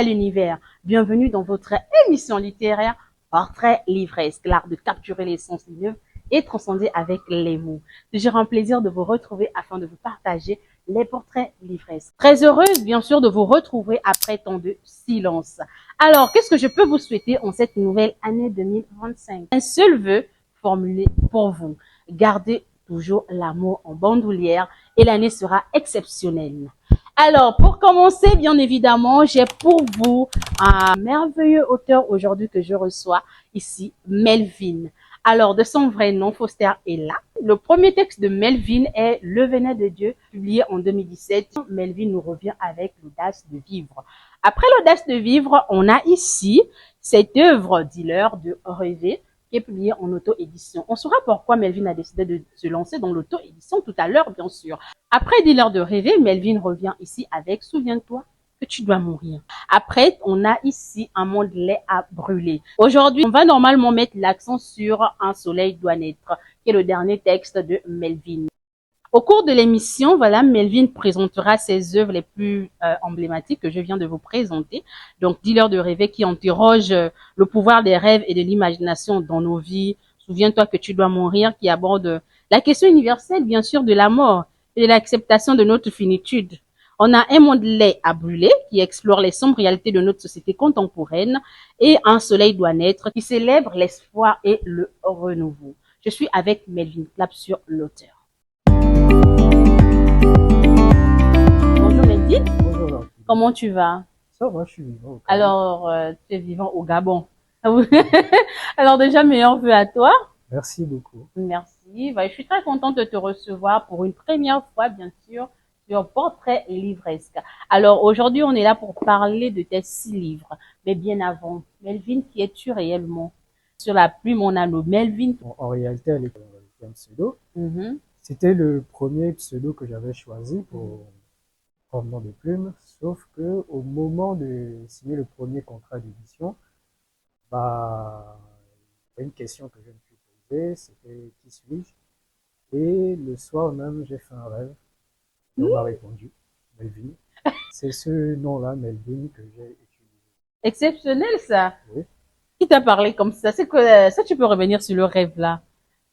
bel univers. Bienvenue dans votre émission littéraire Portrait livresque, l'art de capturer l'essence d'une œuvre et transcender avec les mots. Toujours un plaisir de vous retrouver afin de vous partager les portraits livresques. Très heureuse, bien sûr, de vous retrouver après tant de silence. Alors, qu'est-ce que je peux vous souhaiter en cette nouvelle année 2025? Un seul vœu formulé pour vous. Gardez toujours l'amour en bandoulière et l'année sera exceptionnelle. Alors, pour commencer, bien évidemment, j'ai pour vous un merveilleux auteur aujourd'hui que je reçois ici, Melvin. Alors, de son vrai nom, Foster est là. Le premier texte de Melvin est Le Venin de Dieu, publié en 2017. Melvin nous revient avec l'audace de vivre. Après l'audace de vivre, on a ici cette œuvre Dealer de rêver, qui est publiée en auto-édition. On saura pourquoi Melvin a décidé de se lancer dans l'auto-édition tout à l'heure, bien sûr. Après Dealer de rêver, Melvin revient ici avec Souviens-toi que tu dois mourir. Après, on a ici Un monde laid à brûler. Aujourd'hui, on va normalement mettre l'accent sur Un soleil doit naître, qui est le dernier texte de Melvin. Au cours de l'émission, voilà, Melvin présentera ses œuvres les plus emblématiques que je viens de vous présenter. Donc, Dealer de rêver qui interroge le pouvoir des rêves et de l'imagination dans nos vies. Souviens-toi que tu dois mourir, qui aborde la question universelle, bien sûr, de la mort et de l'acceptation de notre finitude. On a Un monde laid à brûler qui explore les sombres réalités de notre société contemporaine et Un soleil doit naître qui célèbre l'espoir et le renouveau. Je suis avec Melvin Clapp sur l'auteur. Bonjour Melvin, Bonjour, comment tu vas? ça va, je suis vivant. Alors, tu es vivant au Gabon. Alors déjà, meilleurs vœux à toi. Merci beaucoup. Merci. Je suis très contente de te recevoir pour une première fois, bien sûr, sur Portrait livresque. Alors aujourd'hui, on est là pour parler de tes 6 livres. Mais bien avant, Melvin, qui es-tu réellement? Sur la plume, on a le Melvin. En réalité, elle était un pseudo. Mhm. C'était le premier pseudo que j'avais choisi pour nom de plume, sauf que au moment de signer le premier contrat d'édition, bah, il y a une question que je me suis posée, c'était qui suis-je? Et le soir même, j'ai fait un rêve et on m'a répondu, Melvin. C'est ce nom-là, Melvin, que j'ai utilisé. Exceptionnel, ça. Oui. Qui t'a parlé comme ça? C'est que ça, tu peux revenir sur le rêve là.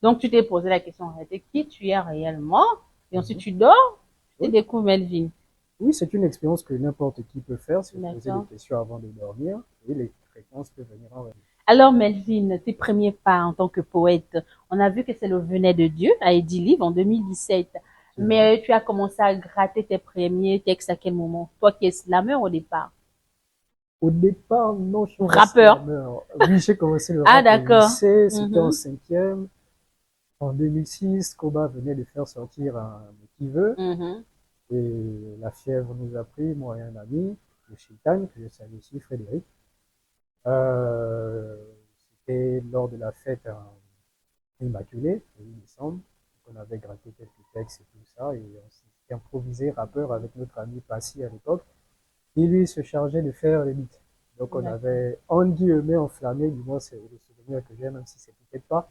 Donc, tu t'es posé la question en réalité, qui tu es réellement? Et ensuite, Mhm. tu dors, tu te Oui. découvres Melvin. Oui, c'est une expérience que n'importe qui peut faire, se poser des D'accord. questions avant de dormir, et les réponses peuvent venir en rêve. Alors, Melvin, tes premiers pas en tant que poète, on a vu que c'est Le Venin de Dieu à Eddie Livre en 2017. C'est vrai. Mais tu as commencé à gratter tes premiers textes à quel moment? Toi qui es slammer au départ. Au départ, non, je suis pas Rappeur. slammer. Oui, j'ai commencé le Ah, rap au d'accord. lycée, c'était en Mhm. cinquième. En 2006, Koba venait de faire sortir un Qui veut, Mhm. et la fièvre nous a pris, moi et un ami, le Sultan, que je salue aussi, Frédéric. Euh, C'était lors de la fête Immaculée, le 8 décembre. On avait gratté quelques textes et tout ça, et on s'est improvisé rappeur avec notre ami Passy à l'époque, qui lui se chargeait de faire les beats. Donc on D'accord. avait, en guillemets, enflammé, du moins c'est le souvenir que j'ai, même si c'est peut-être pas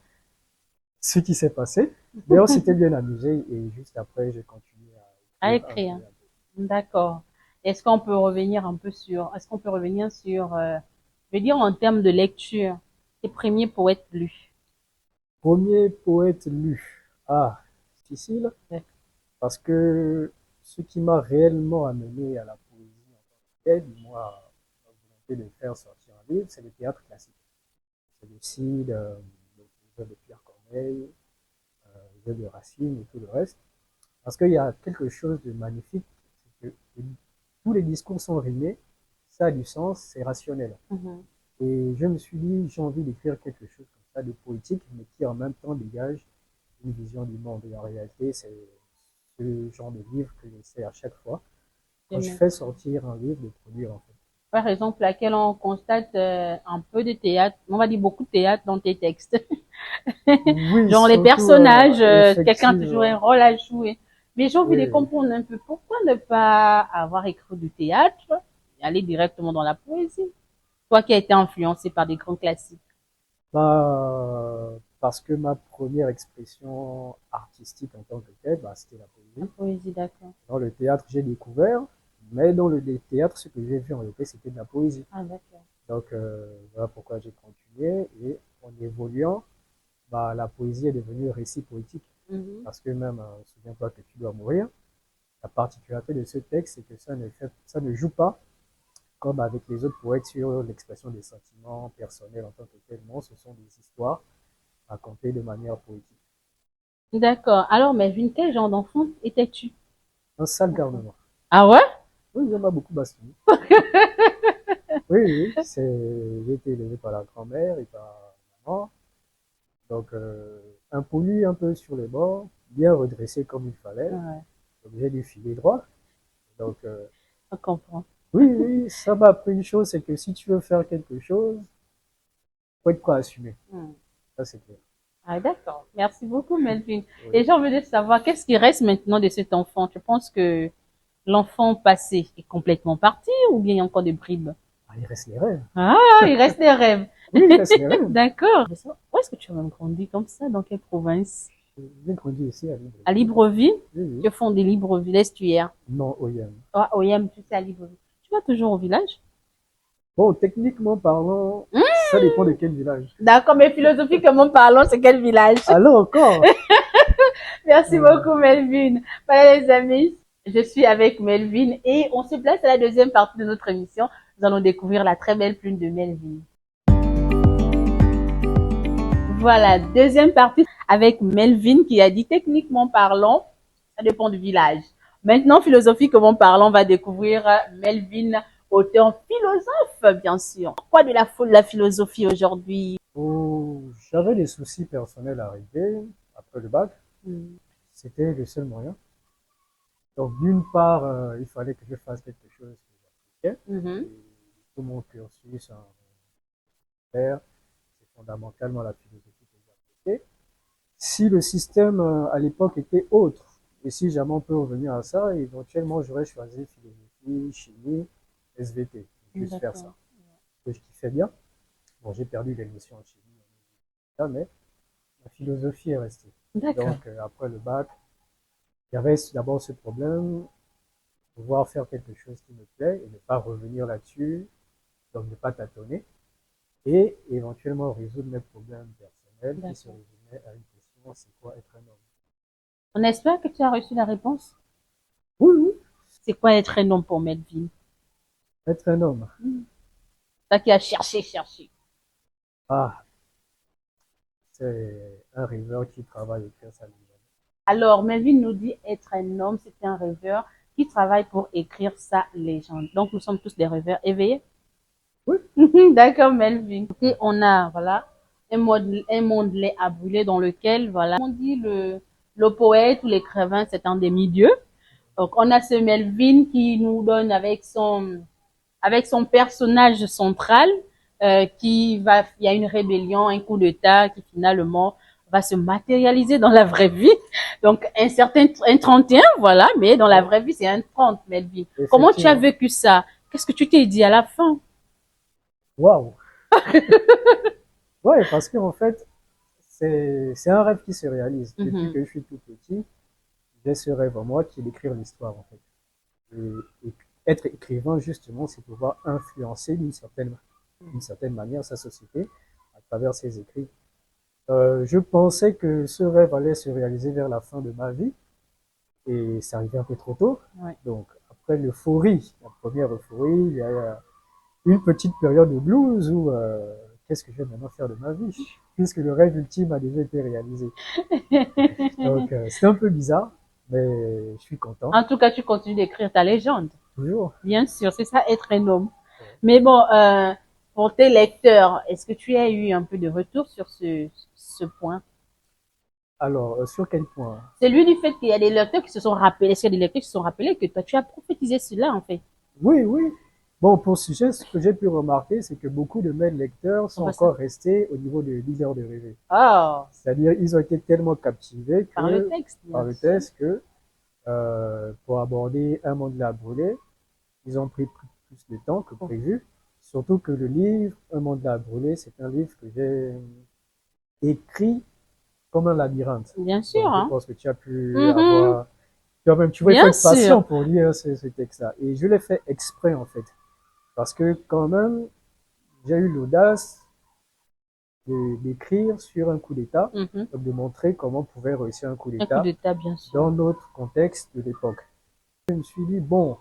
ce qui s'est passé, mais on s'était bien amusé, et juste après, j'ai continué à À écrire un peu, écrire. un peu. D'accord. Est-ce qu'on peut revenir sur, je veux dire en termes de lecture, tes premiers poètes lus? Premier poète lu. Ah, difficile, Ouais. parce que ce qui m'a réellement amené à la poésie en tant que tel, du moins à la volonté de faire sortir un livre, c'est le théâtre classique. C'est le Cid, les œuvres de Pierre Corneille, les œuvres de Racine et tout le reste. Parce qu'il y a quelque chose de magnifique, c'est que tous les discours sont rimés, ça a du sens, c'est rationnel. Mhm. Et je me suis dit, j'ai envie d'écrire quelque chose comme ça, de poétique, mais qui en même temps dégage une vision du monde. Et en réalité, c'est ce genre de livre que j'essaie à chaque fois, quand je fais sortir un livre, de produire en fait. Par exemple, laquelle on constate un peu de théâtre, on va dire beaucoup de théâtre dans tes textes. Oui, Genre les surtout, personnages, quelqu'un a toujours un effectivement. rôle à jouer. Mais j'ai envie Oui, de oui. comprendre un peu pourquoi ne pas avoir écrit du théâtre et aller directement dans la poésie. Toi qui as été influencé par des grands classiques. Bah, parce que ma première expression artistique en tant que telle, bah, c'était la La poésie. poésie, d'accord. Dans le théâtre, j'ai découvert, Mais dans le théâtre, ce que j'ai vu en réalité, c'était de la poésie. Ah, d'accord. Donc, voilà pourquoi j'ai continué. Et en évoluant, bah, la poésie est devenue récit poétique. Mhm. Parce que même, souviens-toi que tu dois mourir. La particularité de ce texte, c'est que ça ne joue pas comme avec les autres poètes sur l'expression des sentiments personnels en tant que tel. Non, ce sont des histoires racontées de manière poétique. D'accord. Alors, Melvin, quel genre d'enfant étais-tu? Un sale Enfant. garnement. Ah ouais? Oui, on m'a beaucoup bastonné. Oui, oui, j'ai été élevé par la grand-mère et par la maman. Donc, impoli un peu sur les bords, bien redressé comme il fallait. Ouais, Donc, j'ai dû filer droit. Donc, on comprend. oui, oui, ça m'a appris une chose, c'est que si tu veux faire quelque chose, faut être prêt à assumer. Hmm. Ça, c'est clair. Ah, d'accord. Merci beaucoup, Melvin. Oui. Et j'ai envie de savoir, qu'est-ce qui reste maintenant de cet enfant? Tu penses que l'enfant passé est complètement parti ou bien il y a encore des bribes? Ah, il reste les rêves. Ah, il reste des rêves. Oui, il reste les rêves. D'accord. Où est-ce que tu as même grandi comme ça? Dans quelle province? J'ai grandi ici à À Libreville. Libreville? Oui, oui. Que font des Libreville, l'Estuaire? Non, OIM. Ah, OM, tu sais, à Libreville. Tu vas toujours au village? Bon, techniquement parlant, ça dépend de quel village. D'accord, mais philosophiquement parlant, c'est quel village? Alors encore, Merci euh, beaucoup, Melvin. Voilà, les amis. Je suis avec Melvin et on se place à la deuxième partie de notre émission. Nous allons découvrir la très belle plume de Melvin. Voilà, deuxième partie avec Melvin qui a dit techniquement parlant, ça dépend du village. Maintenant, philosophiquement parlant, on va découvrir Melvin, auteur philosophe, bien sûr. Pourquoi de la philosophie aujourd'hui? j'avais des soucis personnels à régler après le bac. Mm. C'était le seul moyen. Donc, d'une part, il fallait que je fasse quelque chose que j'appréciais. Mhm. Et tout mon cursus en faire, c'est fondamentalement la philosophie que j'appréciais. Si le système à l'époque était autre, et si jamais on peut revenir à ça, éventuellement j'aurais choisi philosophie, chimie, SVT, juste faire ça. D'accord. Que je kiffais bien. Bon, j'ai perdu l'émission en chimie, mais la philosophie est restée. D'accord. Donc après le bac, il y avait d'abord ce problème, pouvoir faire quelque chose qui me plaît et ne pas revenir là-dessus, donc ne pas tâtonner, et éventuellement résoudre mes problèmes personnels qui se D'accord. résumaient à une question, c'est quoi être un homme? On espère que tu as reçu la réponse. Oui, oui, C'est quoi être un homme pour Melvin? être un homme. Toi qui as cherché, cherché. Ah, c'est un rêveur qui travaille au cœur sa vie. Alors, Melvin nous dit être un homme, c'est un rêveur qui travaille pour écrire sa légende. Donc, nous sommes tous des rêveurs éveillés. Oui, D'accord, Melvin. Et on a, voilà, un monde laid à brûler dans lequel, voilà, on dit le poète ou l'écrivain, c'est un demi-dieu. Donc, on a ce Melvin qui nous donne avec son personnage central, il y a une rébellion, un coup d'État qui finalement va se matérialiser dans la vraie vie. Donc, un 31, voilà, mais dans la oui, vraie vie, c'est un 30, Melvin. Comment tu as effectivement. vécu ça? Qu'est-ce que tu t'es dit à la fin? Waouh! Ouais, parce qu'en fait, c'est un rêve qui se réalise. Depuis Mhm. que je suis tout petit, j'ai ce rêve en moi qui est d'écrire l'histoire, en fait. Et être écrivain, justement, c'est pouvoir influencer d'une certaine manière sa société à travers ses écrits. Je pensais que ce rêve allait se réaliser vers la fin de ma vie, et c'est arrivé un peu trop tôt. Ouais. Donc, après l'euphorie, la première euphorie, il y a une petite période de blues où qu'est-ce que je vais maintenant faire de ma vie, puisque le rêve ultime a déjà été réalisé. Donc, c'est un peu bizarre, mais je suis content, En tout cas, tu continues d'écrire ta légende. toujours. Bien sûr, c'est ça être un homme. Ouais. Mais bon, pour tes lecteurs, est-ce que tu as eu un peu de retour sur ce point? Alors, sur quel point? C'est lui du fait qu'il y a des lecteurs qui se sont rappelés, est-ce qu'il y a des lecteurs qui se sont rappelés que toi, tu as prophétisé cela, en fait? Oui, oui. Bon, pour ce sujet, ce que j'ai pu remarquer, c'est que beaucoup de mes lecteurs On sont voit ça? encore restés au niveau de leader de rêver. Oh, C'est-à-dire, ils ont été tellement captivés par le que, texte, par bien le sûr. texte que, pour aborder un monde à brûler, ils ont pris plus de temps que prévu. Surtout que le livre, Un monde à brûler, c'est un livre que j'ai écrit comme un labyrinthe. Bien sûr, Donc, je hein? pense que tu as pu Mhm. avoir, quand même, tu vois, il faut Bien être patient sûr. pour lire ce texte-là. Et je l'ai fait exprès, en fait. Parce que quand même, j'ai eu l'audace d'écrire sur un coup d'État, Mhm. donc de montrer comment on pouvait réussir un coup Un coup d'État d'état, bien sûr. dans notre contexte de l'époque. Je me suis dit, bon,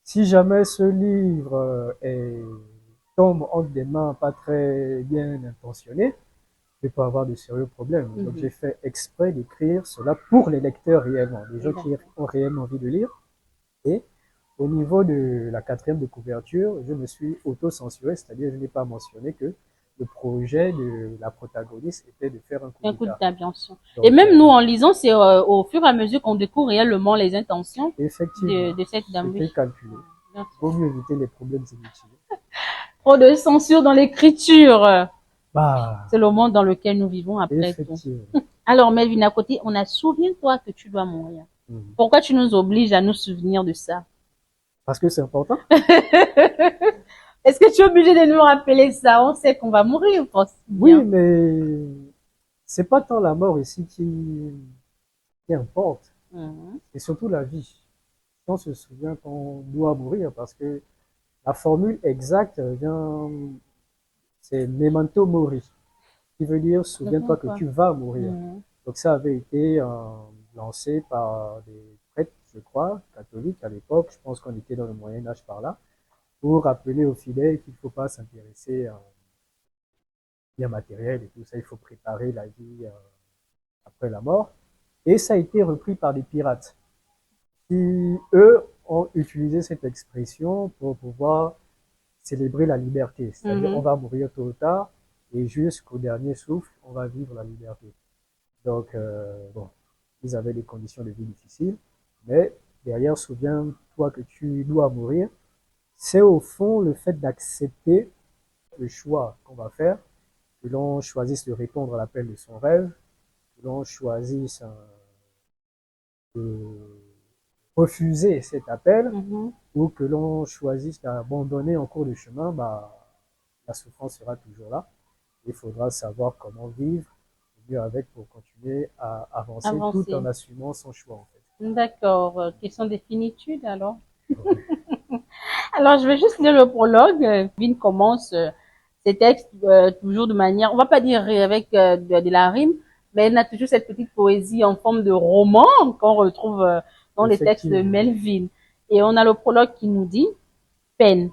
si jamais ce livre tombe entre des mains pas très bien intentionnées, je peux avoir de sérieux problèmes. Donc Mhm. j'ai fait exprès d'écrire cela pour les lecteurs réellement, les gens qui D'accord. ont réellement envie de lire. Et au niveau de la quatrième de couverture, je me suis auto-censuré, c'est-à-dire je n'ai pas mentionné que le projet de la protagoniste était de faire un coup Un coup d'État. d'état, bien sûr. Et Donc, même nous, en lisant, c'est au fur et à mesure qu'on découvre réellement les intentions effectivement, de cette dame. c'était Oui, calculé. bien sûr. Vaut mieux éviter les problèmes inutiles. Trop de censure dans l'écriture. C'est Bah, le monde dans lequel nous vivons après tout. effectivement. Alors, Melvin, à côté, on a souviens-toi que tu dois mourir. Mhm. Pourquoi tu nous obliges à nous souvenir de ça? Parce que c'est important. Est-ce que tu es obligé de nous rappeler ça? On sait qu'on va mourir, pense Oui, bien. mais c'est pas tant la mort ici qui importe, Mhm. c'est surtout la vie. On se souvient qu'on doit mourir parce que la formule exacte vient, c'est memento mori, qui veut dire souviens-toi que Souviens-toi. tu vas mourir. Mhm. Donc ça avait été lancé par des prêtres, je crois, catholiques à l'époque. Je pense qu'on était dans le Moyen Âge par là, pour rappeler aux fidèles qu'il ne faut pas s'intéresser à bien matériel et tout ça. Il faut préparer la vie après la mort. Et ça a été repris par des pirates qui, eux, ont utilisé cette expression pour pouvoir célébrer la liberté. C'est-à-dire, on Mhm. va mourir tôt ou tard et jusqu'au dernier souffle, on va vivre la liberté. Donc, bon, ils avaient des conditions de vie difficiles, mais derrière, souviens-toi que tu dois mourir. C'est au fond le fait d'accepter le choix qu'on va faire, que l'on choisisse de répondre à l'appel de son rêve, que l'on choisisse de refuser cet appel, Mhm. ou que l'on choisisse d'abandonner en cours de chemin, bah, la souffrance sera toujours là. Il faudra savoir comment vivre mieux avec pour continuer à avancer tout en Avancer. assumant son choix en fait. D'accord. Question de finitude, alors. Alors, je vais juste lire le prologue. Vin commence ses textes toujours de manière, on va pas dire avec de la rime, mais elle a toujours cette petite poésie en forme de roman qu'on retrouve dans les textes de Effectivement. Melvin. Et on a le prologue qui nous dit peine,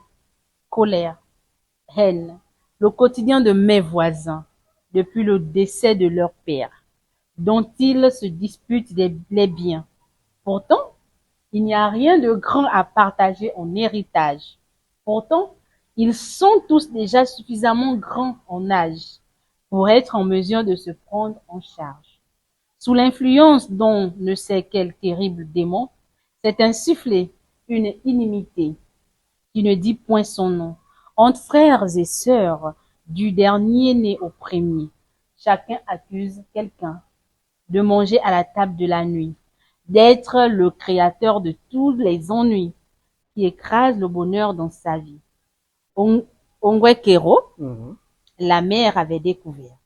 colère, haine, le quotidien de mes voisins depuis le décès de leur père, dont ils se disputent les biens. Pourtant, il n'y a rien de grand à partager en héritage. Pourtant, ils sont tous déjà suffisamment grands en âge pour être en mesure de se prendre en charge. Sous l'influence dont ne sait quel terrible démon, c'est insufflé une inimité qui ne dit point son nom, entre frères et sœurs, du dernier né au premier. Chacun accuse quelqu'un de manger à la table de la nuit, d'être le créateur de tous les ennuis qui écrasent le bonheur dans sa vie. Ongwekero, Mhm. la mère avait découvert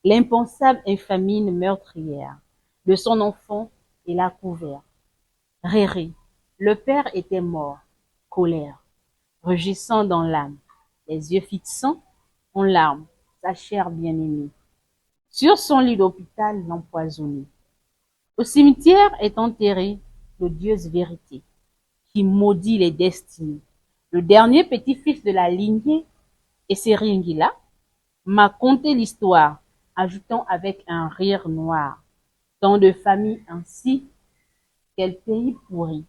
l'impensable infamie meurtrière de son enfant et l'a couvert. Réré, le père était mort, colère, rugissant dans l'âme, les yeux fixants en larmes, sa chair bien-aimée. Sur son lit d'hôpital, l'empoisonné. Au cimetière est enterré l'odieuse vérité qui maudit les destinées. Le dernier petit-fils de la lignée, Esseringila, m'a conté l'histoire, ajoutant avec un rire noir. Tant de familles ainsi, quel pays pourri.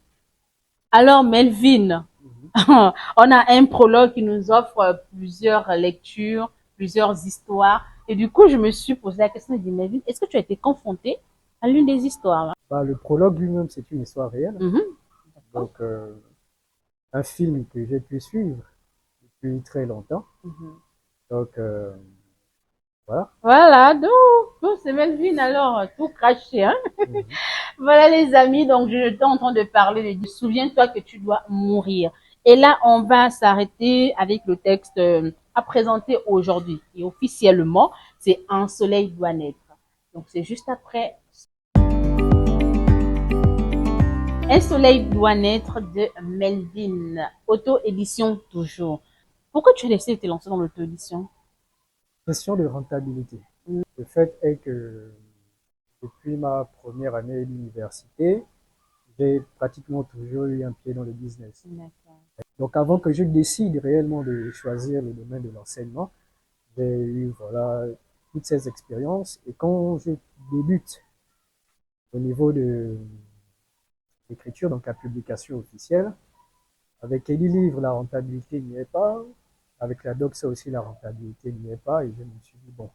Alors, Melvin, Mhm. on a un prologue qui nous offre plusieurs lectures, plusieurs histoires. Et du coup, je me suis posé la question de Melvin, est-ce que tu as été confronté à l'une des histoires? Bah, le prologue lui-même, c'est une histoire réelle. Mhm. D'accord. Donc, un film que j'ai pu suivre depuis très longtemps. Mhm. Donc, voilà. Voilà, donc c'est Melvin alors, tout craché, hein. Mhm. Voilà les amis, donc j'étais en train de parler de souviens-toi que tu dois mourir. Et là, on va s'arrêter avec le texte à présenter aujourd'hui. Et officiellement, c'est Un soleil doit naître. Donc c'est juste après Un soleil doit naître de Melvin. Auto-édition toujours. Pourquoi tu as décidé de te lancer dans l'auto-édition? Question de rentabilité. Le fait est que depuis ma première année d'université, j'ai pratiquement toujours eu un pied dans le business. D'accord. Donc avant que je décide réellement de choisir le domaine de l'enseignement, j'ai eu voilà toutes ces expériences et quand je débute au niveau de l'écriture, donc la publication officielle, avec Eli Livre, la rentabilité n'y est pas, avec la Doxa aussi, la rentabilité n'y est pas et je me suis dit, bon,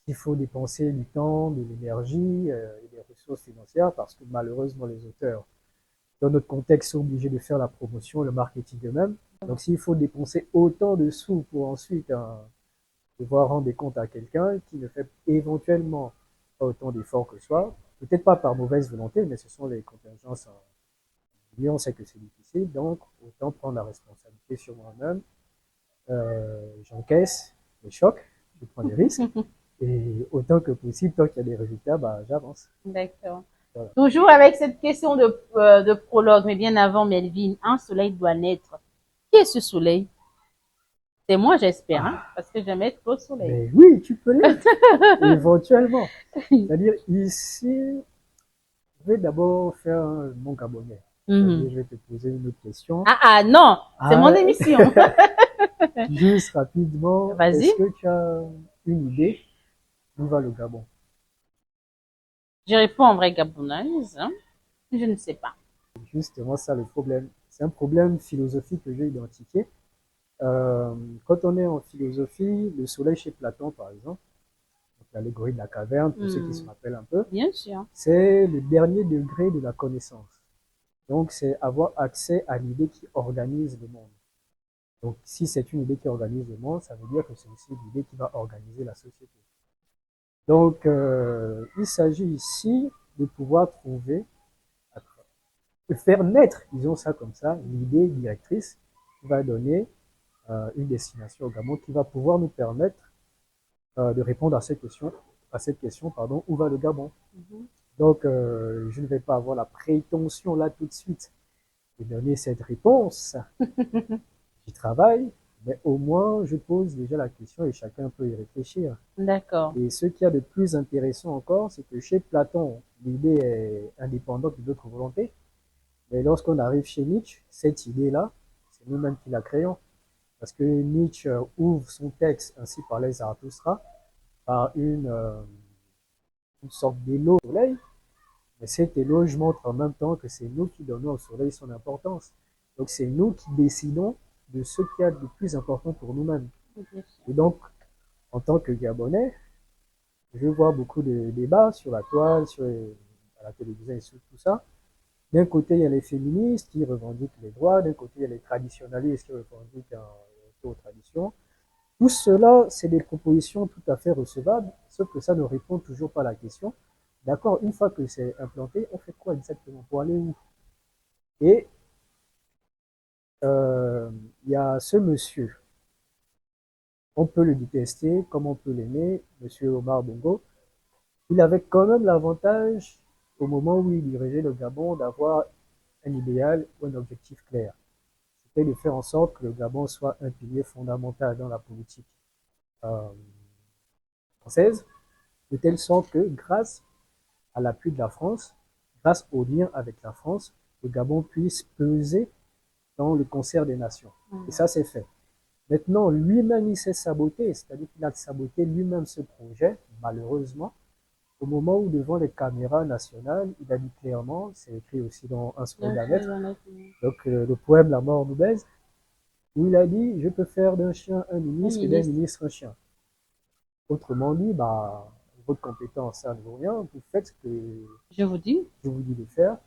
il faut dépenser du temps, de l'énergie et des ressources financières parce que malheureusement les auteurs, dans notre contexte, sont obligés de faire la promotion, le marketing eux-mêmes. Donc s'il faut dépenser autant de sous pour ensuite devoir rendre des comptes à quelqu'un qui ne fait éventuellement pas autant d'efforts que soi, peut-être pas par mauvaise volonté, mais ce sont les contingences. On sait que c'est difficile, donc autant prendre la responsabilité sur moi-même. J'encaisse les chocs, je prends des risques. Et autant que possible, tant qu'il y a des résultats, bah, j'avance. D'accord. Voilà. Toujours avec cette question de prologue, mais bien avant Melvin, un soleil doit naître. Qui est ce soleil? C'est moi, j'espère, hein, parce que j'aime être au soleil. Mais oui, tu peux l'être, éventuellement. C'est-à-dire, ici, je vais d'abord faire mon gabonais. C'est-à-dire, je vais te poser une autre question. Ah, non, c'est mon émission. Juste rapidement, Vas-y. est-ce que tu as une idée où va le Gabon? Je réponds en vrai gabonaise, hein. Je ne sais pas. Justement, ça le problème. C'est un problème philosophique que j'ai identifié. Quand on est en philosophie, le soleil chez Platon, par exemple, l'allégorie de la caverne, pour ceux qui se rappellent un peu, Bien sûr. c'est le dernier degré de la connaissance. Donc, c'est avoir accès à l'idée qui organise le monde. Donc, si c'est une idée qui organise le monde, ça veut dire que c'est aussi l'idée qui va organiser la société. Donc, il s'agit ici de pouvoir trouver, de faire naître, disons ça comme ça, l'idée directrice qui va donner une destination au Gabon, qui va pouvoir nous permettre de répondre à cette question, pardon, où va le Gabon? Donc, je ne vais pas avoir la prétention là tout de suite de donner cette réponse. J'y travaille, mais au moins je pose déjà la question et chacun peut y réfléchir. D'accord. Et ce qu'il y a de plus intéressant encore, c'est que chez Platon, l'idée est indépendante de d'autres volontés. Mais lorsqu'on arrive chez Nietzsche, cette idée-là, c'est nous-mêmes qui la créons. Parce que Nietzsche ouvre son texte ainsi par les Zarathustra par une sorte d'éloge au soleil. Mais cet éloge montre en même temps que c'est nous qui donnons au soleil son importance. Donc c'est nous qui décidons de ce qu'il y a de plus important pour nous-mêmes. Et donc, en tant que Gabonais, je vois beaucoup de débats sur la toile, à la télévision et sur tout ça. D'un côté, il y a les féministes qui revendiquent les droits, d'un côté, il y a les traditionnalistes qui revendiquent un retour aux traditions. Tout cela, c'est des propositions tout à fait recevables, sauf que ça ne répond toujours pas à la question. D'accord, une fois que c'est implanté, on fait quoi exactement pour aller où? Et il y a ce monsieur, on peut le détester comme on peut l'aimer, monsieur Omar Bongo. Il avait quand même l'avantage, au moment où il dirigeait le Gabon, d'avoir un idéal ou un objectif clair. C'était de faire en sorte que le Gabon soit un pilier fondamental dans la politique euh, française, de telle sorte que grâce à l'appui de la France, grâce au lien avec la France, le Gabon puisse peser dans le concert des nations. Et ça, c'est fait. Maintenant, lui-même, il s'est saboté, c'est-à-dire qu'il a saboté lui-même ce projet, malheureusement, au moment où, devant les caméras nationales, il a dit clairement, c'est écrit aussi dans Un soleil la lettre, donc le poème La mort nous baise, où il a dit, je peux faire d'un chien un ministre et d'un ministre un chien. Autrement dit, bah, votre compétence, ça ne vaut rien, vous faites ce que je vous dis de faire.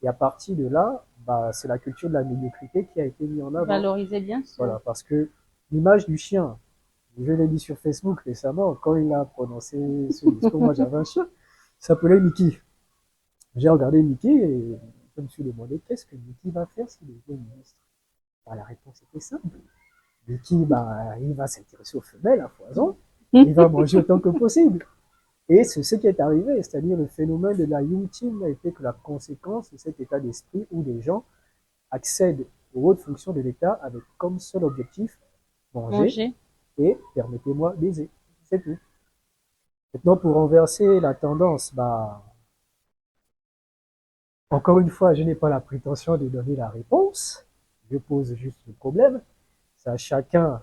Et à partir de là, bah, c'est la culture de la médiocrité qui a été mise en avant. Valoriser, bien sûr. Voilà, parce que l'image du chien, je l'ai dit sur Facebook récemment, quand il a prononcé ce discours, moi j'avais un chien, il s'appelait Mickey. J'ai regardé Mickey et je me suis demandé qu'est-ce que Mickey va faire s'il devient ministre. Bah, la réponse était simple. Mickey, bah, il va s'intéresser aux femelles à foison, il va manger autant que possible. Et c'est ce qui est arrivé, c'est-à-dire le phénomène de la Yunqin a été que la conséquence de cet état d'esprit où les gens accèdent aux hautes fonctions de l'État avec comme seul objectif manger Manger. et, permettez-moi, baiser. C'est tout. Maintenant, pour renverser la tendance, bah, encore une fois, je n'ai pas la prétention de donner la réponse. Je pose juste le problème. C'est à chacun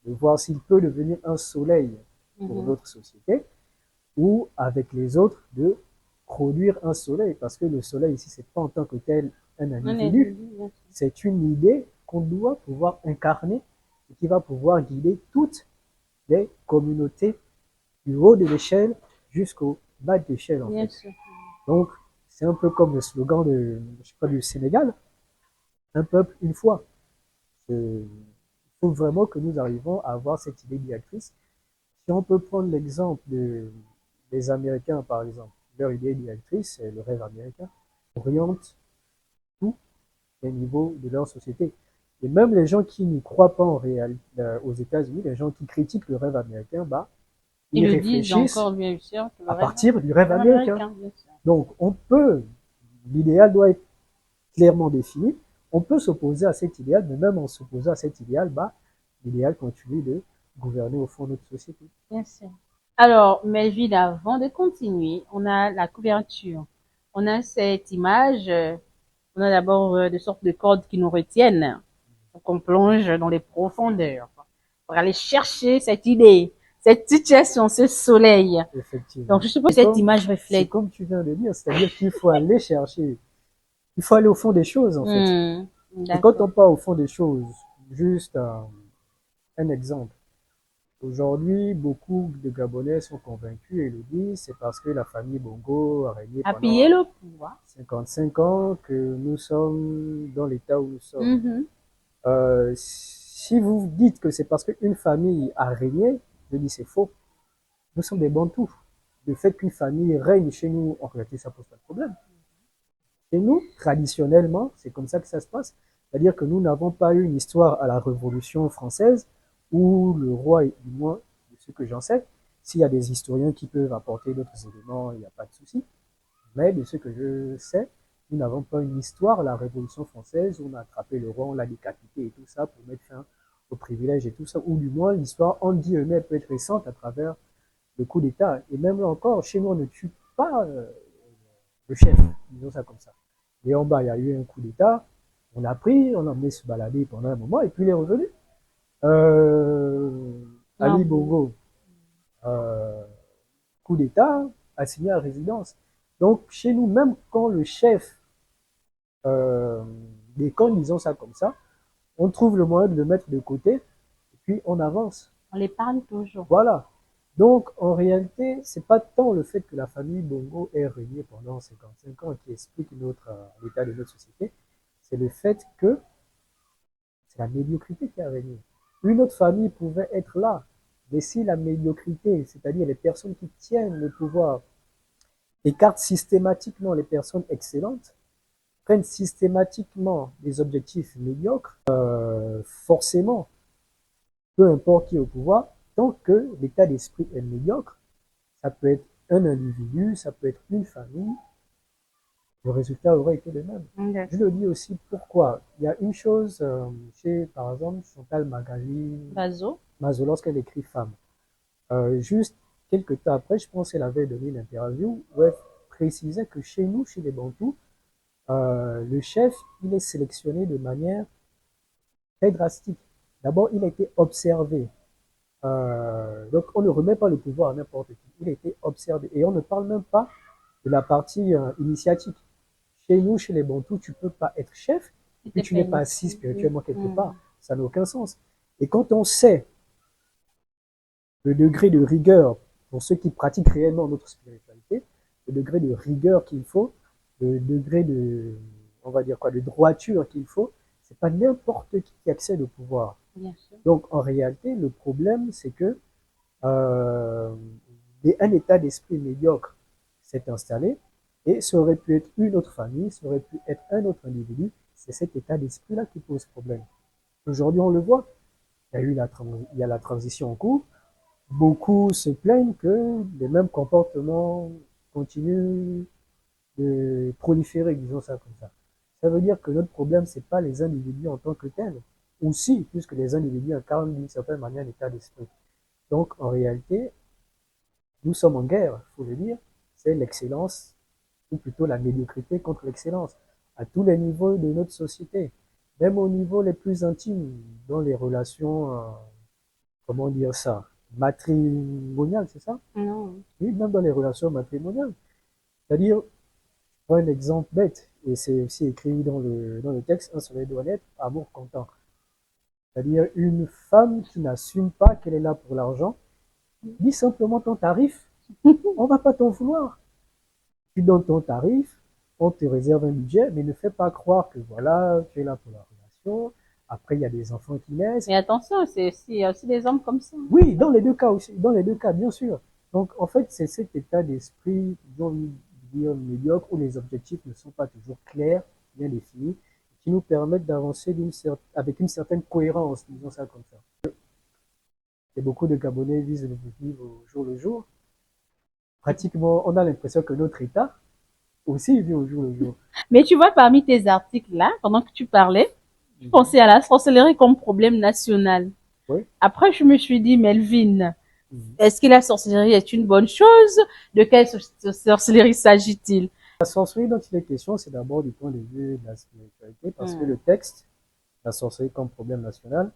de voir s'il peut devenir un soleil pour notre société ou avec les autres de produire un soleil. Parce que le soleil ici, c'est pas en tant que tel un individu, c'est une idée qu'on doit pouvoir incarner et qui va pouvoir guider toutes les communautés du haut de l'échelle jusqu'au bas de l'échelle en fait. Donc, c'est un peu comme le slogan de, je sais pas, du Sénégal, un peuple, une foi. Il faut vraiment que nous arrivons à avoir cette idée directrice. Si on peut prendre l'exemple des Américains, par exemple, leur idée directrice, c'est le rêve américain, oriente tous les niveaux de leur société. Et même les gens qui n'y croient pas en aux États-Unis, les gens qui critiquent le rêve américain, bah, ils le disent réfléchissent encore, bien sûr, que le à rêve partir du rêve américain. bien sûr. Donc, on peut, l'idéal doit être clairement défini. On peut s'opposer à cet idéal, mais même en s'opposant à cet idéal, bah, l'idéal continue de gouverner au fond notre société. Bien sûr. Alors, Melville, avant de continuer, on a la couverture. On a cette image, on a d'abord de sortes de cordes qui nous retiennent pour qu'on plonge dans les profondeurs, pour aller chercher cette idée, cette situation, ce soleil. Effectivement. Donc, je suppose que cette image C'est reflète. comme tu viens de dire, c'est-à-dire qu'il faut aller chercher, il faut aller au fond des choses, en fait. Et quand on D'accord. part au fond des choses, juste un exemple. Aujourd'hui, beaucoup de Gabonais sont convaincus et le disent, c'est parce que la famille Bongo a régné À pendant piller le pouvoir. 55 ans que nous sommes dans l'état où nous sommes. Si vous dites que c'est parce qu'une famille a régné, je dis c'est faux. Nous sommes des Bantous. Le fait qu'une famille règne chez nous, en réalité, ça pose pas de problème. Chez nous, traditionnellement, c'est comme ça que ça se passe. C'est-à-dire que nous n'avons pas eu une histoire à la Révolution française où le roi, du moins, de ce que j'en sais, s'il y a des historiens qui peuvent apporter d'autres éléments, il n'y a pas de souci. Mais de ce que je sais, nous n'avons pas une histoire à la Révolution française où on a attrapé le roi, on l'a décapité et tout ça pour mettre fin aux privilèges et tout ça. Ou du moins, l'histoire, en guillemets, peut être récente à travers le coup d'État. Et même là encore, chez nous, on ne tue pas le chef, disons ça comme ça. Et en bas, il y a eu un coup d'État, on l'a pris, on l'a emmené se balader pendant un moment, et puis il est revenu. Ali Bongo, coup d'État, assigné à résidence. Donc, chez nous, même quand le chef déconne, disons ça comme ça, on trouve le moyen de le mettre de côté, et puis on avance. On les parle toujours. Voilà. Donc, en réalité, c'est pas tant le fait que la famille Bongo ait régné pendant 55 ans qui explique l'état de notre société, c'est le fait que c'est la médiocrité qui a régné. Une autre famille pouvait être là, mais si la médiocrité, c'est-à-dire les personnes qui tiennent le pouvoir, écartent systématiquement les personnes excellentes, prennent systématiquement des objectifs médiocres, forcément, peu importe qui est au pouvoir, tant que l'état d'esprit est médiocre, ça peut être un individu, ça peut être une famille, le résultat aurait été le même. Je le dis aussi pourquoi. Il y a une chose chez, par exemple, Chantal Bazo. Mazo lorsqu'elle écrit Femme. Juste quelques temps après, je pense qu'elle avait donné une interview où elle précisait que chez nous, chez les Bantous, le chef, il est sélectionné de manière très drastique. D'abord, il a été observé. Donc, on ne remet pas le pouvoir à n'importe qui. Il a été observé. Et on ne parle même pas de la partie initiatique. Chez nous, chez les Bantous, tu peux pas être chef et tu n'es pas assis spirituellement quelque part. Ça n'a aucun sens. Et quand on sait le degré de rigueur pour ceux qui pratiquent réellement notre spiritualité, le degré de rigueur qu'il faut, le degré de, on va dire quoi, de droiture qu'il faut, c'est pas n'importe qui accède au pouvoir. Donc en réalité, le problème, c'est que un état d'esprit médiocre s'est installé et ça aurait pu être une autre famille, ça aurait pu être un autre individu. C'est cet état d'esprit-là qui pose problème. Aujourd'hui, on le voit. Il y a la transition en cours. beaucoup se plaignent que les mêmes comportements continuent de proliférer, disons ça comme ça. Ça veut dire que notre problème, c'est pas les individus en tant que tels, ou si, puisque les individus incarnent d'une certaine manière l'état d'esprit. Donc, en réalité, nous sommes en guerre, il faut le dire, c'est l'excellence, ou plutôt la médiocrité contre l'excellence, à tous les niveaux de notre société, même au niveau les plus intimes, dans les relations, comment dire ça, matrimoniales, c'est ça? Non. Oui, même dans les relations matrimoniales. C'est-à-dire, je prends un exemple bête, et c'est aussi écrit dans le texte, un soleil doit naître, amour content. C'est-à-dire, une femme qui n'assume pas qu'elle est là pour l'argent, dit simplement ton tarif, on va pas t'en vouloir. Tu donnes ton tarif, on te réserve un budget, mais ne fais pas croire que voilà, tu es là pour la relation. Après, il y a des enfants qui naissent. Mais attention, il y a aussi des hommes comme ça. Oui, dans les deux cas aussi, dans les deux cas, bien sûr. Donc, en fait, c'est cet état d'esprit, disons, dire médiocre, où les objectifs ne sont pas toujours clairs, bien définis, qui nous permettent d'avancer avec une certaine cohérence, disons ça comme ça. Et beaucoup de Gabonais vivent au jour le jour. Pratiquement, on a l'impression que notre État aussi vit au jour le jour. Mais tu vois, parmi tes articles là, pendant que tu parlais, je Mhm. pensais à la sorcellerie comme problème national. Oui. Après, je me suis dit, Melvin, Mhm. est-ce que la sorcellerie est une bonne chose? De quelle sorcellerie s'agit-il? La sorcellerie dont il est question, c'est d'abord du point de vue de la spiritualité, parce que le Hmm. texte, la sorcellerie comme problème national,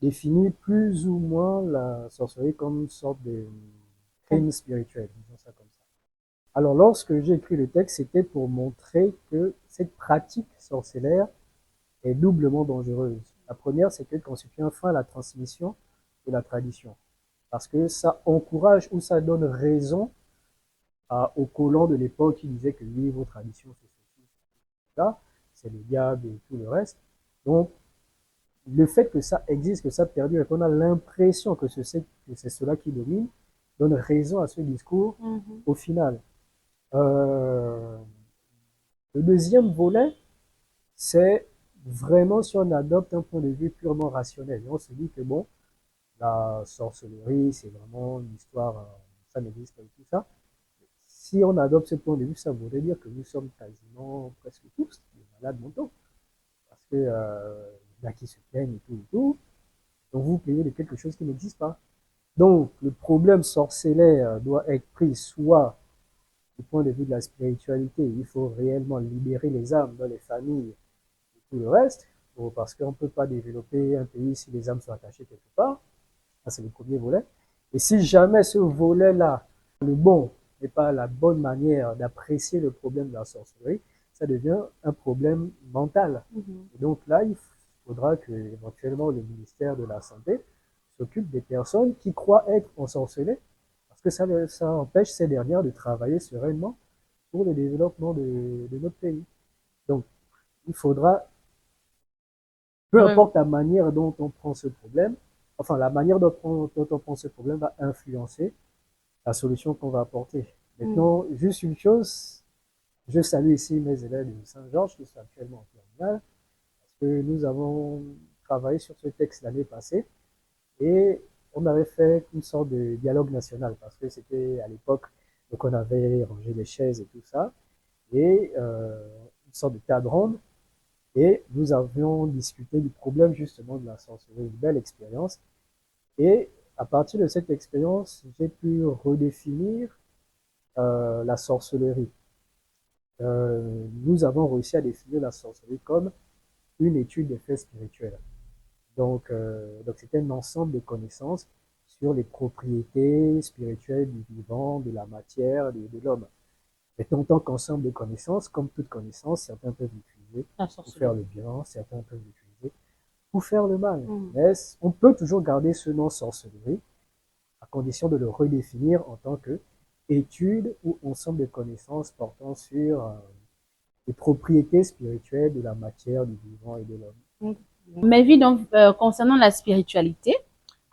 définit plus ou moins la sorcellerie comme une sorte de crime spirituel, disons ça comme ça. Alors, lorsque j'ai écrit le texte, c'était pour montrer que cette pratique sorcellaire est doublement dangereuse. La première, c'est qu'elle constitue un frein à la transmission de la tradition, parce que ça encourage ou ça donne raison aux colons de l'époque qui disaient que oui, vos traditions, c'est ceci, c'est ça, c'est le diable et tout le reste. Donc, le fait que ça existe, que ça perdure et qu'on a l'impression que c'est cela qui domine, donne raison à ce discours Mhm. au final. Euh, le deuxième volet, c'est vraiment si on adopte un point de vue purement rationnel. Et on se dit que bon, la sorcellerie, c'est vraiment une histoire, ça n'existe pas et tout ça. Si on adopte ce point de vue, ça voudrait dire que nous sommes quasiment presque tous des malades mentaux. Parce que il y a qui se plaignent et tout. Donc vous plaignez de quelque chose qui n'existe pas. Donc le problème sorcellaire doit être pris soit du point de vue de la spiritualité, il faut réellement libérer les âmes dans les familles et tout le reste, parce qu'on ne peut pas développer un pays si les âmes sont attachées quelque part. Ça, c'est le premier volet. Et si jamais ce volet-là, le bon, n'est pas la bonne manière d'apprécier le problème de la sorcellerie, ça devient un problème mental. Mhm. Et donc là, il faudra que éventuellement le ministère de la Santé s'occupe des personnes qui croient être ensorcelées, parce que ça empêche ces dernières de travailler sereinement pour le développement de notre pays. Donc, il faudra, peu Ouais. importe la manière dont on prend ce problème, enfin la manière dont on prend ce problème va influencer la solution qu'on va apporter. Mhm. Maintenant, juste une chose, je salue ici mes élèves de Saint-Georges qui sont actuellement en terminale, parce que nous avons travaillé sur ce texte l'année passée et on avait fait une sorte de dialogue national, parce que c'était à l'époque, donc on avait rangé les chaises et tout ça, et une sorte de table ronde, et nous avions discuté du problème justement de la sorcellerie, une belle expérience. Et à partir de cette expérience, j'ai pu redéfinir la sorcellerie. Nous avons réussi à définir la sorcellerie comme une étude des faits spirituels. Donc c'était un ensemble de connaissances sur les propriétés spirituelles du vivant, de la matière, de l'homme. Mais en tant qu'ensemble de connaissances, comme toute connaissance, certains peuvent l'utiliser La pour faire sorcellerie. le bien, certains peuvent l'utiliser pour faire le mal. Mhm. Mais on peut toujours garder ce nom sorcellerie, à condition de le redéfinir en tant que étude ou ensemble de connaissances portant sur les propriétés spirituelles de la matière, du vivant et de l'homme. Mhm. Ma vie donc, concernant la spiritualité,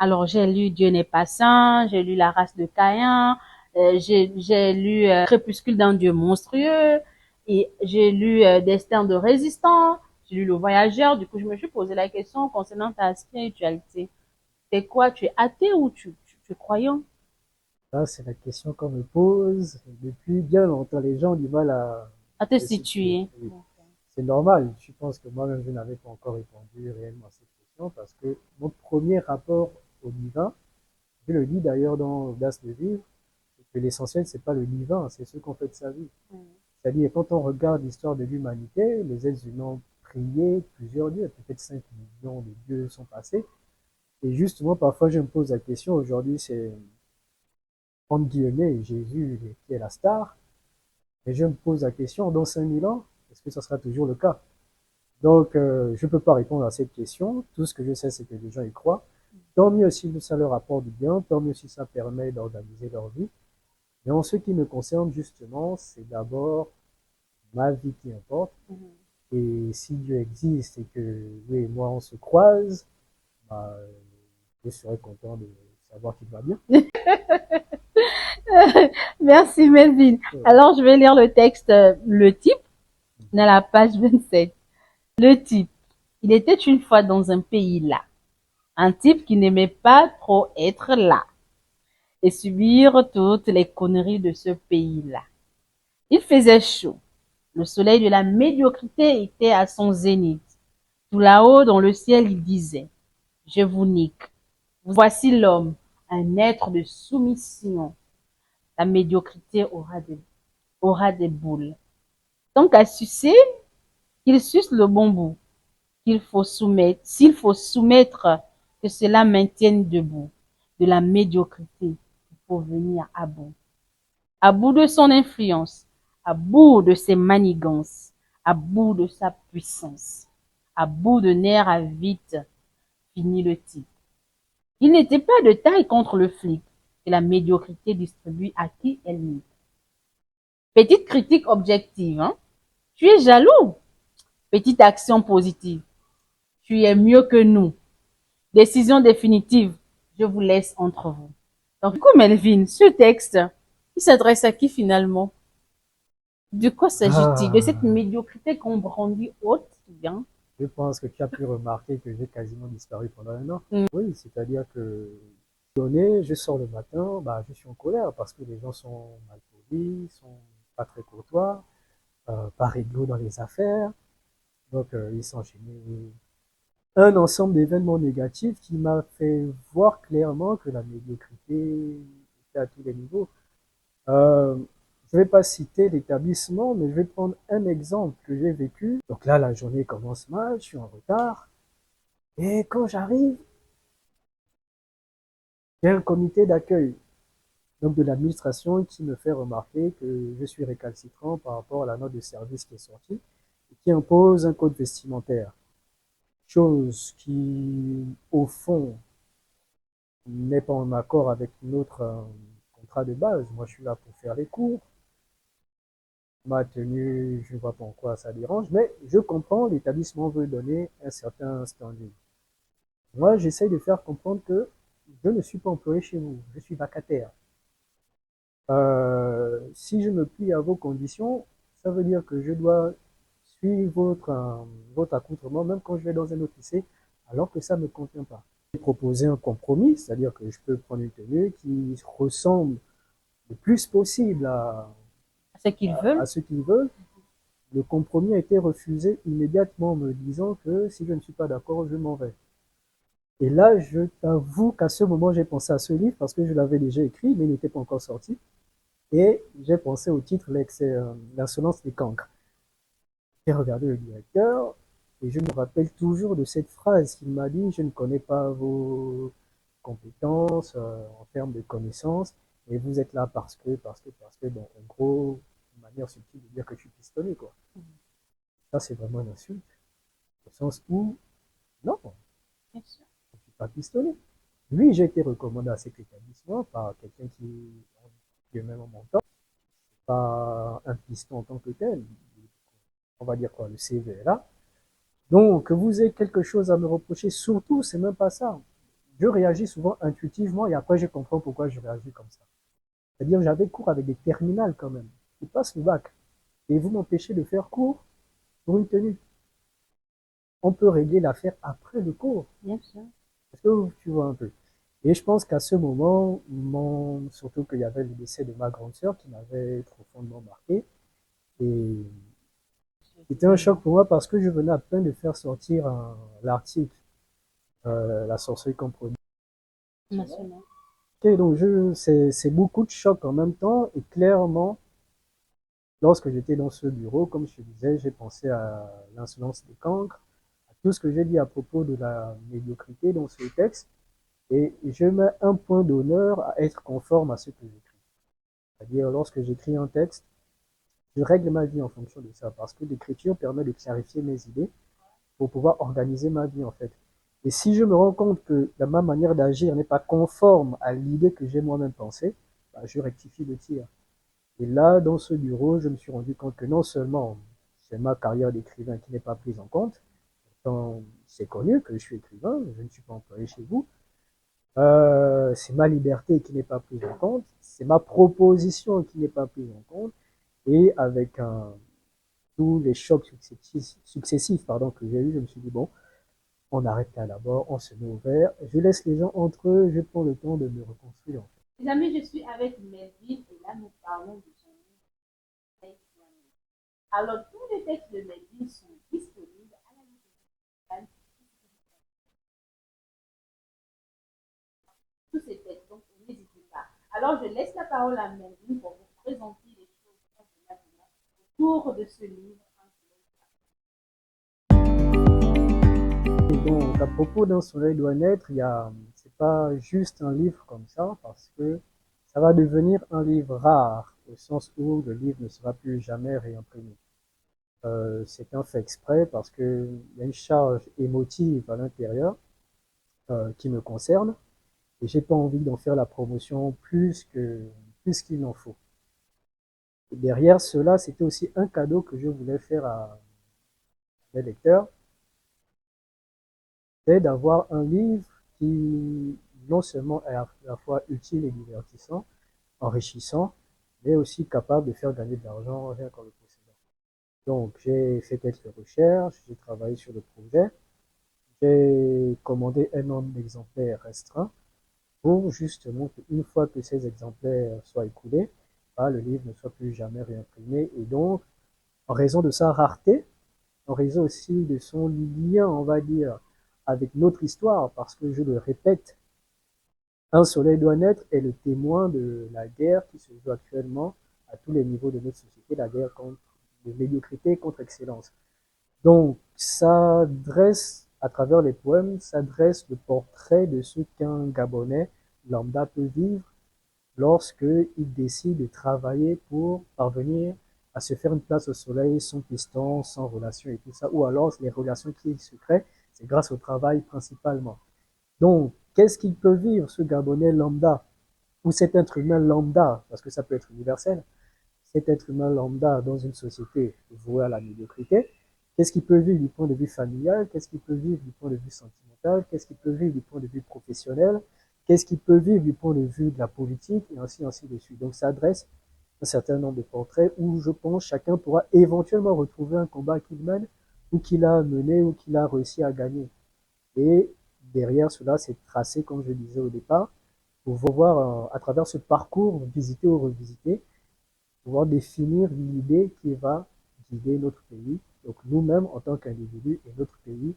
alors j'ai lu Dieu n'est pas saint, j'ai lu La race de Caïn, j'ai lu Crépuscule d'un Dieu monstrueux, et j'ai lu Destin de résistant, j'ai lu Le Voyageur. Du coup, je me suis posé la question concernant ta spiritualité. C'est quoi? Tu es athée ou tu tu es croyant? Ça, c'est la question qu'on me pose depuis bien longtemps. Les gens ont du mal À te se situer. situer. Oui. C'est normal. Je pense que moi-même, je n'avais pas encore répondu réellement à cette question parce que mon premier rapport au divin, je le dis d'ailleurs dans Audace de vivre, c'est que l'essentiel, c'est pas le divin, c'est ce qu'on fait de sa vie. C'est-à-dire, quand on regarde l'histoire de l'humanité, les êtres humains ont prié plusieurs dieux, peut-être 5 millions de dieux sont passés. Et justement, parfois, je me pose la question, aujourd'hui, c'est, entre guillemets, Jésus qui est la star, et je me pose la question, dans 5000 ans, est-ce que ça sera toujours le cas? Donc, je ne peux pas répondre à cette question. Tout ce que je sais, c'est que les gens y croient. Tant mieux si ça leur apporte du bien, tant mieux si ça permet d'organiser leur vie. Mais en ce qui me concerne, justement, c'est d'abord ma vie qui importe. Et si Dieu existe et que lui et moi, on se croise, bah, je serais content de savoir qu'il va bien. Merci Melvin. Alors je vais lire le texte, le type, dans la page 27. Le type. Il était une fois dans un pays là. Un type qui n'aimait pas trop être là et subir toutes les conneries de ce pays-là. Il faisait chaud. Le soleil de la médiocrité était à son zénith. Tout là-haut dans le ciel, il disait, je vous nique. Voici l'homme, un être de soumission. La médiocrité aura des boules. Tant qu'à sucer, qu'il suce le bon bout. S'il faut soumettre, que cela maintienne debout. De la médiocrité, il faut venir à bout de son influence, à bout de ses manigances, à bout de sa puissance, à bout de nerfs à vite, finit le type. Il n'était pas de taille contre le flic, et la médiocrité distribue à qui elle nique. Petite critique objective, hein? Tu es jaloux. Petite action positive. Tu es mieux que nous. Décision définitive. Je vous laisse entre vous. Donc, du coup, Melvin, ce texte, il s'adresse à qui finalement? De quoi s'agit-il? De cette Ah, médiocrité qu'on brandit haute, bien? je pense que tu as pu remarquer que j'ai quasiment disparu pendant 1 an. Oui, c'est-à-dire que donné, je sors le matin, bah, je suis en colère parce que les gens sont mal polis, sont pas très courtois, pas réglo dans les affaires. Donc, ils s'enchaînaient un ensemble d'événements négatifs qui m'a fait voir clairement que la médiocrité était à tous les niveaux. Euh, je ne vais pas citer l'établissement, mais je vais prendre un exemple que j'ai vécu. Donc là, la journée commence mal, je suis en retard. Et quand j'arrive, j'ai un comité d'accueil, donc de l'administration, qui me fait remarquer que je suis récalcitrant par rapport à la note de service qui est sortie et qui impose un code vestimentaire. Chose qui, au fond, n'est pas en accord avec notre contrat de base. Moi, je suis là pour faire les cours. Ma tenue, je ne vois pas en quoi ça dérange, mais je comprends, l'établissement veut donner un certain standing. Moi, j'essaye de faire comprendre que je ne suis pas employé chez vous, je suis vacataire. Si je me plie à vos conditions, ça veut dire que je dois suivre votre accoutrement, même quand je vais dans un autre lycée, alors que ça ne me convient pas. J'ai proposé un compromis, c'est-à-dire que je peux prendre une tenue qui ressemble le plus possible Ce qu'ils veulent. à ce qu'ils veulent. Le compromis a été refusé immédiatement en me disant que si je ne suis pas d'accord, je m'en vais. Et là, je t'avoue qu'à ce moment, j'ai pensé à ce livre parce que je l'avais déjà écrit, mais il n'était pas encore sorti. Et j'ai pensé au titre L'insolence des cancres. J'ai regardé le directeur et je me rappelle toujours de cette phrase qu'il m'a dit, je ne connais pas vos compétences en termes de connaissances, et vous êtes là parce que, bon, en gros, une manière subtile de dire que je suis pistonné, quoi. Ça, c'est vraiment une insulte, au sens où, non, je ne suis pas pistonné. Lui, j'ai été recommandé à cet établissement par quelqu'un qui est même en montant, pas un piston en tant que tel, on va dire quoi, le CV est là. Donc, que vous ayez quelque chose à me reprocher, surtout, c'est même pas ça. Je réagis souvent intuitivement et après je comprends pourquoi je réagis comme ça. C'est-à-dire, j'avais cours avec des terminales quand même. Ils passent le bac. Et vous m'empêchez de faire cours pour une tenue. On peut régler l'affaire après le cours. Bien sûr. Est-ce que tu vois un peu? Et je pense qu'à ce moment, surtout qu'il y avait le décès de ma grande sœur qui m'avait profondément marqué. Et c'était un choc pour moi parce que je venais à peine de faire sortir l'article La sorcellerie compromise. National. Ok, donc c'est beaucoup de chocs en même temps. Et clairement, lorsque j'étais dans ce bureau, comme je te disais, j'ai pensé à l'insolence des cancres, à tout ce que j'ai dit à propos de la médiocrité dans ce texte. Et je mets un point d'honneur à être conforme à ce que j'écris. C'est-à-dire, lorsque j'écris un texte, je règle ma vie en fonction de ça, parce que l'écriture permet de clarifier mes idées pour pouvoir organiser ma vie, en fait. Et si je me rends compte que ma manière d'agir n'est pas conforme à l'idée que j'ai moi-même pensée, bah, je rectifie le tir. Et là, dans ce bureau, je me suis rendu compte que non seulement c'est ma carrière d'écrivain qui n'est pas prise en compte, pourtant c'est connu que je suis écrivain, je ne suis pas employé chez vous, c'est ma liberté qui n'est pas prise en compte, c'est ma proposition qui n'est pas prise en compte, et avec tous les chocs successifs que j'ai eu, je me suis dit, bon, on arrête là d'abord, on se met au vert, je laisse les gens entre eux, je prends le temps de me reconstruire. En fait. Les amis, je suis avec Melville et là, nous parlons de son livre. Alors, tous les textes de Melville sont disponibles à la bibliothèque. Tous ces textes, donc n'hésitez pas. Alors, je laisse la parole à Melville pour vous présenter les choses autour de ce livre. Et donc, à propos d'un soleil doit naître, c'est pas juste un livre comme ça, parce que ça va devenir un livre rare, au sens où le livre ne sera plus jamais réimprimé. C'est un fait exprès parce qu'il y a une charge émotive à l'intérieur qui me concerne et j'ai pas envie d'en faire la promotion plus qu'il n'en faut. Et derrière cela, c'était aussi un cadeau que je voulais faire à mes lecteurs, c'est d'avoir un livre qui non seulement est à la fois utile et divertissant, enrichissant, mais aussi capable de faire gagner de l'argent rien qu'en le possédant. Donc j'ai fait quelques recherches, j'ai travaillé sur le projet, j'ai commandé un nombre d'exemplaires restreint pour justement qu'une fois que ces exemplaires soient écoulés, bah, le livre ne soit plus jamais réimprimé. Et donc, en raison de sa rareté, en raison aussi de son lien, on va dire, avec notre histoire, parce que je le répète, Un soleil doit naître est le témoin de la guerre qui se joue actuellement à tous les niveaux de notre société, la guerre de médiocrité contre excellence. Donc, ça dresse, à travers les poèmes, ça dresse le portrait de ce qu'un Gabonais lambda peut vivre lorsqu'il décide de travailler pour parvenir à se faire une place au soleil sans piston, sans relation et tout ça, ou alors les relations qui se créent, c'est grâce au travail principalement. Donc, qu'est-ce qu'il peut vivre ce Gabonais lambda, ou cet être humain lambda, parce que ça peut être universel, cet être humain lambda dans une société vouée à la médiocrité, qu'est-ce qu'il peut vivre du point de vue familial, qu'est-ce qu'il peut vivre du point de vue sentimental, qu'est-ce qu'il peut vivre du point de vue professionnel, qu'est-ce qu'il peut vivre du point de vue de la politique, et ainsi de suite. Donc ça adresse un certain nombre de portraits où je pense chacun pourra éventuellement retrouver un combat qu'il mène, ou qu'il a mené, ou qu'il a réussi à gagner. Et derrière cela, c'est tracé, comme je disais au départ, pour voir à travers ce parcours, visiter ou revisiter, pouvoir définir l'idée qui va guider notre pays, donc nous-mêmes en tant qu'individus et notre pays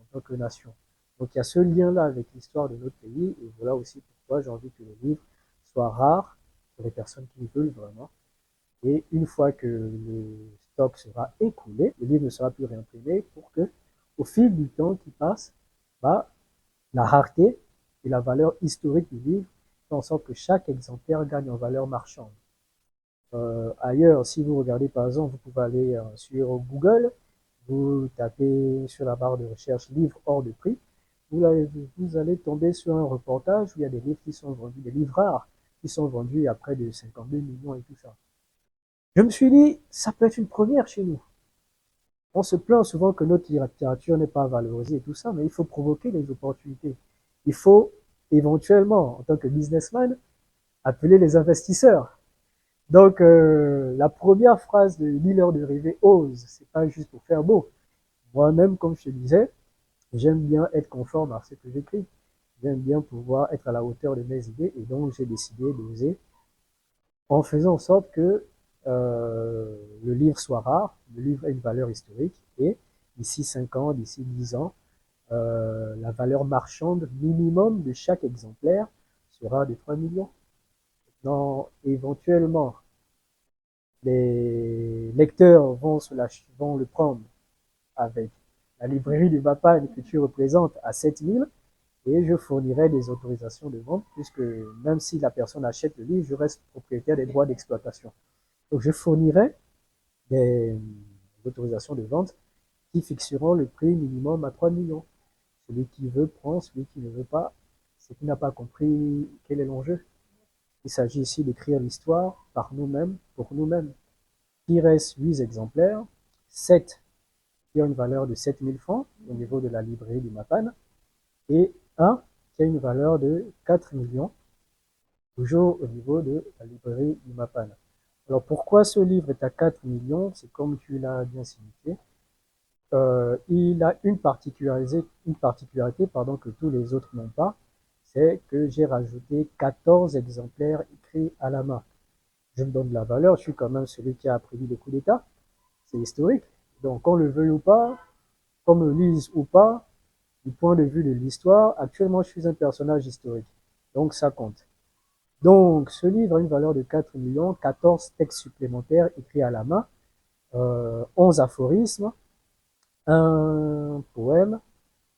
en tant que nation. Donc il y a ce lien-là avec l'histoire de notre pays, et voilà aussi pourquoi j'ai envie que le livre soit rare pour les personnes qui le veulent vraiment. Et une fois que le stock sera écoulé, le livre ne sera plus réimprimé pour que, au fil du temps qui passe, bah, la rareté et la valeur historique du livre font en sorte que chaque exemplaire gagne en valeur marchande. Ailleurs, si vous regardez par exemple, vous pouvez aller sur Google, vous tapez sur la barre de recherche livre hors de prix, vous allez tomber sur un reportage où il y a des livres qui sont vendus, des livres rares qui sont vendus à près de 52 millions et tout ça. Je me suis dit, ça peut être une première chez nous. On se plaint souvent que notre littérature n'est pas valorisée et tout ça, mais il faut provoquer les opportunités. Il faut éventuellement, en tant que businessman, appeler les investisseurs. Donc, la première phrase de L'îleur de rêver ose, c'est pas juste pour faire beau. Moi-même, comme je te disais, j'aime bien être conforme à ce que j'écris. J'aime bien pouvoir être à la hauteur de mes idées et donc j'ai décidé d'oser en faisant en sorte que le livre soit rare, le livre ait une valeur historique et d'ici 5 ans, d'ici 10 ans, la valeur marchande minimum de chaque exemplaire sera de 3 millions. Donc, éventuellement, les lecteurs vont le prendre avec la librairie du Mapan que tu représentes à 7 000 et je fournirai des autorisations de vente puisque même si la personne achète le livre, je reste propriétaire des droits d'exploitation. Donc, je fournirai des autorisations de vente qui fixeront le prix minimum à 3 millions. Celui qui veut prend, celui qui ne veut pas, c'est qui n'a pas compris quel est l'enjeu. Il s'agit ici d'écrire l'histoire par nous-mêmes, pour nous-mêmes. Il reste 8 exemplaires, 7 qui ont une valeur de 7 000 francs au niveau de la librairie du Mapan, et un qui a une valeur de 4 millions, toujours au niveau de la librairie du Mapan. Alors pourquoi ce livre est à 4 millions? C'est comme tu l'as bien signifié. Il a une particularité que tous les autres n'ont pas, c'est que j'ai rajouté 14 exemplaires écrits à la main. Je me donne de la valeur, je suis quand même celui qui a appris le coup d'État, c'est historique. Donc qu'on le veuille ou pas, qu'on me lise ou pas, du point de vue de l'histoire, actuellement je suis un personnage historique. Donc ça compte. Donc ce livre a une valeur de 4 millions, 14 textes supplémentaires écrits à la main, 11 aphorismes, un poème,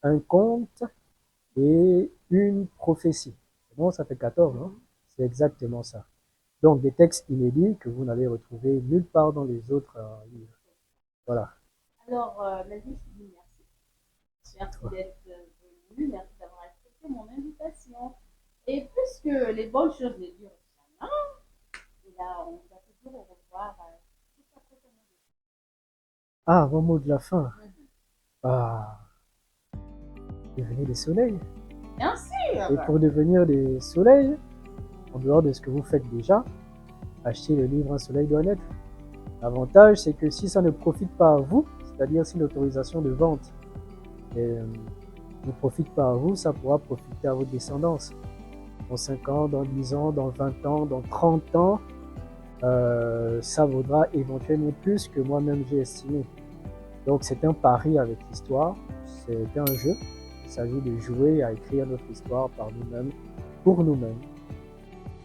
un conte et une prophétie. Bon, ça fait 14, hein? C'est exactement ça. Donc des textes inédits que vous n'allez retrouver nulle part dans les autres livres. Voilà. Alors, Melvin, je te dis merci. Merci d'être venu, merci d'avoir accepté mon invitation. Et puisque les bonnes choses ne durent jamais, et là, on va se dire au revoir. Ah, mon mot de la fin. Ah, devenez des soleils. Bien sûr. Et pour devenir des soleils, en dehors de ce que vous faites déjà, achetez le livre Un soleil doit naître. L'avantage, c'est que si ça ne profite pas à vous, c'est-à-dire si l'autorisation de vente ne profite pas à vous, ça pourra profiter à votre descendance. Dans 5 ans, dans 10 ans, dans 20 ans, dans 30 ans, ça vaudra éventuellement plus que moi-même j'ai estimé. Donc c'est un pari avec l'histoire, c'est un jeu. Il s'agit de jouer à écrire notre histoire par nous-mêmes, pour nous-mêmes.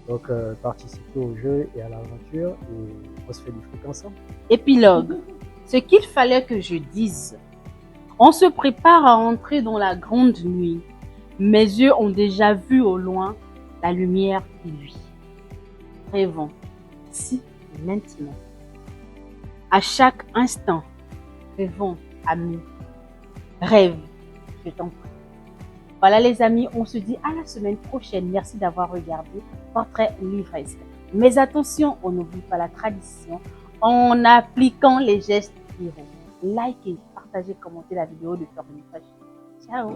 Donc participer au jeu et à l'aventure et on se fait du fric ensemble. Épilogue. Ce qu'il fallait que je dise. On se prépare à entrer dans la grande nuit. Mes yeux ont déjà vu au loin la lumière qui luit. Rêvons, ici et maintenant. À chaque instant, rêvons, amis. Rêve, je t'en prie. Voilà les amis, on se dit à la semaine prochaine. Merci d'avoir regardé Portrait Livresque. Mais attention, on n'oublie pas la tradition en appliquant les gestes qui vont. Likez, partagez, commentez la vidéo de Fleur de Ciao.